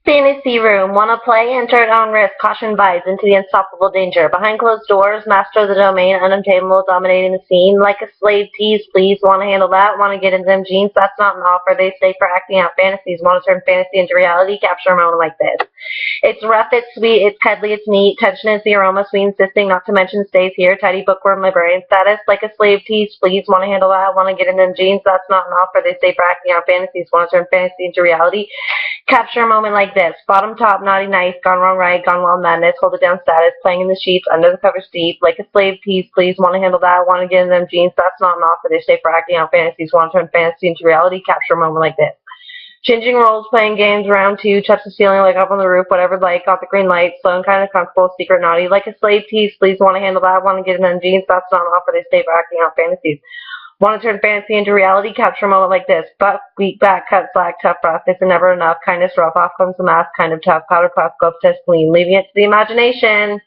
Fantasy room. Wanna play? Enter at own risk. Caution vibes into the unstoppable danger. Behind closed doors, master of the domain, unobtainable, dominating the scene. Like a slave tease, please. Wanna handle that? Wanna get into them jeans? That's not an offer. They stay for acting out fantasies. Wanna turn fantasy into reality? Capture a moment like this. It's rough, it's sweet, it's cuddly, it's neat. Tension is the aroma, sweet insisting, not to mention stays here. Tidy bookworm librarian status. Like a slave tease, please. Wanna handle that? Wanna get in them jeans? That's not an offer. They stay for acting out fantasies. Wanna turn fantasy into reality? Capture a moment like this. Bottom top, naughty nice, gone wrong right, gone wild madness, hold it down status, playing in the sheets, under the covers deep, like a slave tease, please, want to handle that, want to get in them jeans, that's not an offer, they stay for acting out fantasies, want to turn fantasy into reality, capture a moment like this. Changing roles, playing games, round two, touch the ceiling, like up on the roof, whatever light, got the green light, slow and kind of comfortable, secret naughty, like a slave tease, please, want to handle that, want to get in them jeans, that's not an offer, they stay for acting out fantasies. Want to turn fantasy into reality? Capture a moment like this. Butt, weak back, cut, slack, tough, rough. It's never enough. Kindness, rough. Off comes the mask. Kind of tough. Powder puff, go test clean. Leaving it to the imagination.